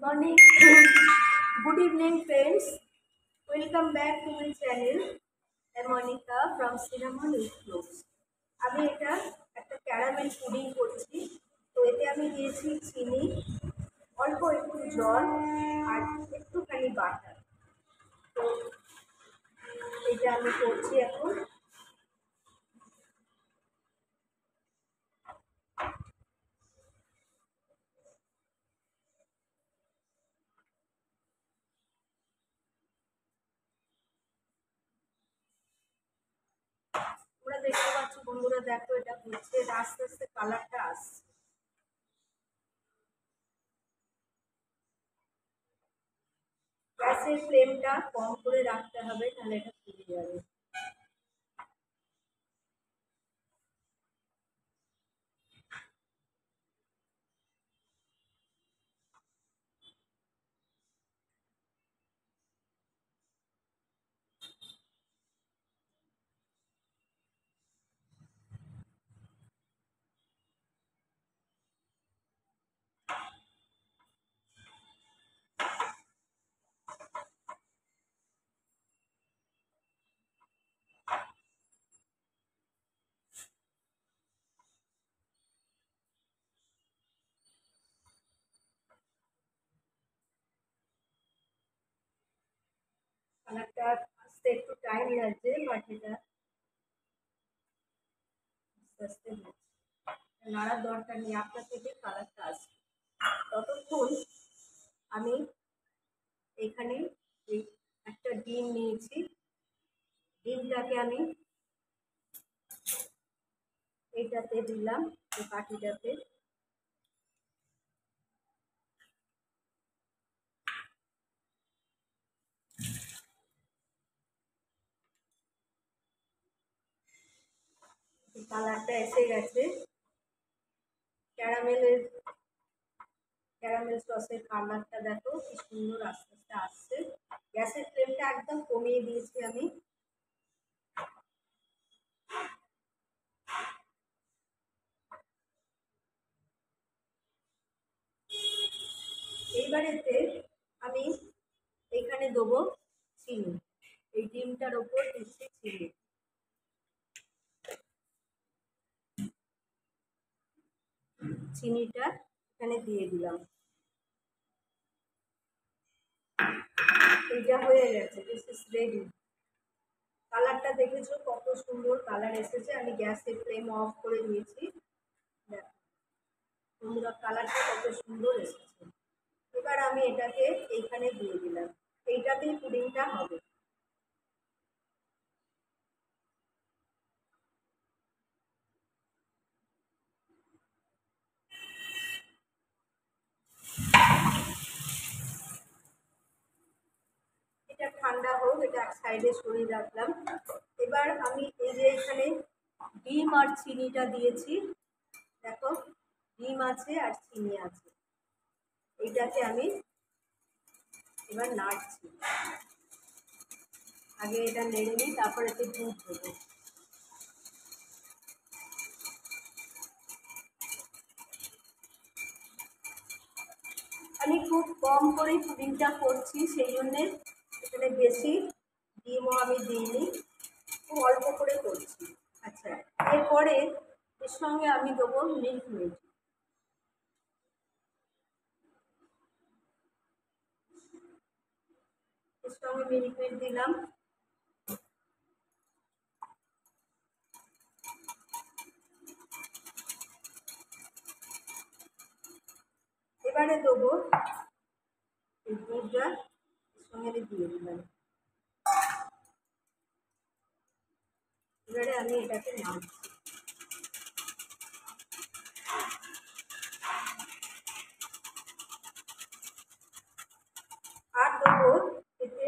Morning. Good evening, friends. Welcome back to my channel. I'm Monica from Cinnamon Clothes. আমি এটা একটা caramel pudding করছি। তো এতে আমি দিয়েছি চিনি, অল্প একটু জল আর একটুখানি বাটার। তো এটা আমি করছি এখন। তোমরা দেখতে পাচ্ছ বন্ধুরা, দেখো এটা হচ্ছে, আস্তে আস্তে কালারটা আসছে। গ্যাসের ফ্লেমটা কম করে রাখতে হবে, তাহলে এটা পুড়ে যাবে। কালারটা আসতে একটু টাইম লাগছে, বাট এটা আস্তে আস্তে নাড়ার দরকার নেই, আপনার থেকে কালারটা আসবে। ততক্ষণ আমি এখানে এই একটা ডিম নিয়েছি, ডিমটাকে আমি এইটাতে দিলাম, এই বাটিটাতে। কালারটা এসে গেছে, ক্যারামেল সসের কালারটা দেখো কি সুন্দর আস্তে আস্তে আসছে। গ্যাসের ফ্লেমটা একদম কমিয়ে দিয়েছি আমি। এইবারেতে আমি এখানে দেবো চিনি, এই ডিমটার ওপর দিচ্ছি চিনি। চিনিটা এখানে দিয়ে দিলাম। এটা হয়ে গেছে, দিস ইজ রেডি। কালারটা দেখেছো কত সুন্দর কালার এসেছে। আমি গ্যাসের ফ্লেম অফ করে দিয়েছি। দেখো বন্ধুরা, কালারটা কত সুন্দর এসেছে। এবার আমি এটাকে এইখানে দিয়ে দিলাম, এইটাতেই পুডিংটা হবে। এটা ঠান্ডা হোক, এটা এক সাইডে সরিয়ে রাখলাম। এবার আমি এই যে এখানে ডিম আর চিনিটা দিয়েছি, দেখো ডিম আছে আর চিনি আছে, এইটাকে আমি এবার নাড়ছি। আগে এটা নেড়ে নিই, তারপর এতে দুধ দেবো। আমি খুব কম করেই পুডিংটা করছি, সেই জন্যে এখানে বেশি ডিমও আমি দিইনি, খুব অল্প করে করছি। আচ্ছা, এরপরে এর সঙ্গে আমি দেবো মিল্ক মেড। এর সঙ্গে মিল্ক মেড দিলাম। এবারে দেবো এই দুধটা, এর সঙ্গে দিয়ে দিলাম। এবারে আমি এটাকে নাড়ছি। আর দেবো এতে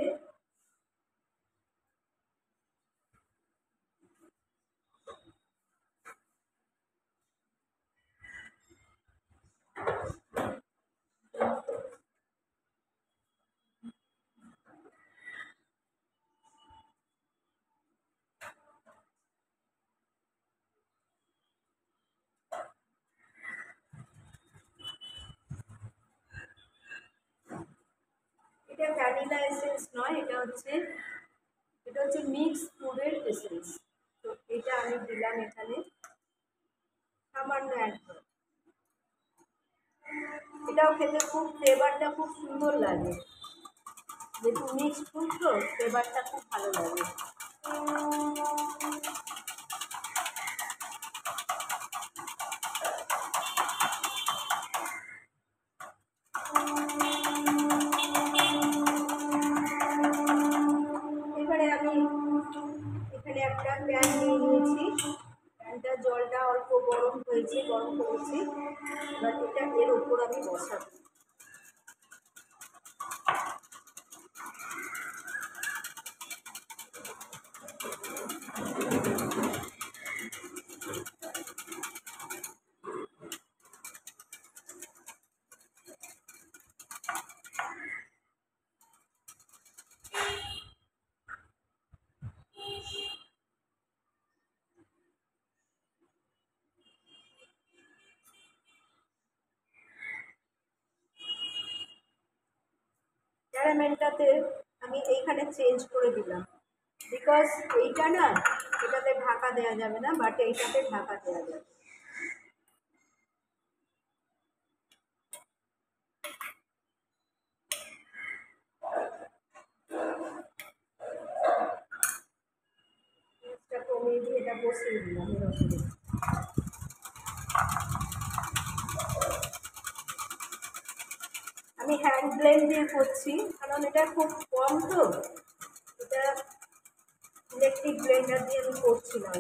ভ্যানিলা এসেন্স নয়, এটা হচ্ছে মিক্স ফ্রুটের এসেন্স। তো এটা আমি দিলাম এখানে সামান্য একদম। এটাও খেতে খুব ফ্লেভারটা খুব সুন্দর লাগে, যেহেতু মিক্সড ফ্রুট তো ফ্লেভারটা খুব ভালো লাগে। এবারে আমি এখানে একটা প্যান নিয়ে নিয়েছি, প্যানটা জলটা অল্প গরম করেছি। এবার এটা এর উপর আমি বসাবো। ক্যারামেলটাতে আমি এইখানে চেঞ্জ করে দিলাম, বিকজ এইটা না, এটাতে ঢাকা দেওয়া যাবে না, বাট এইটাতে ঢাকা দেওয়া যাবে। কমিয়ে দিয়ে এটা বসিয়ে দিলাম এর উপরে। আমি হ্যান্ড ব্লেন্ড দিয়ে করছি, কারণ এটা খুব কম, তো এটা ইলেকট্রিক ব্লেন্ডার দিয়ে আমি করছিলাম।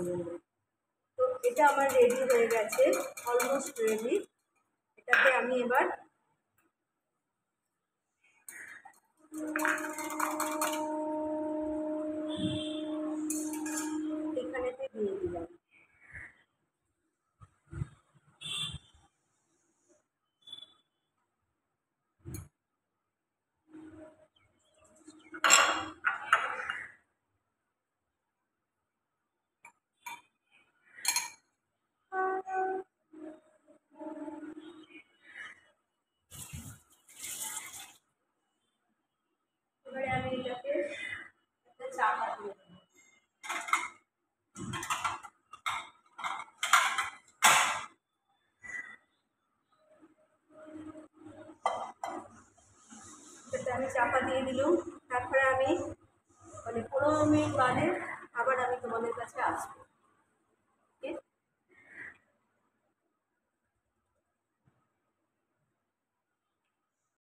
তো এটা আমার রেডি হয়ে গেছে, অলমোস্ট রেডি। এটাকে আমি এবার এখানেতে দিয়ে দিলাম। এবারে আমি এটাকে একটা চাপা দিয়ে দেবো। এটা আমি চাপা দিয়ে দিলাম। তারপরে আমি 15 মিনিট বাদে আবার আমি তোমাদের কাছে আসবো।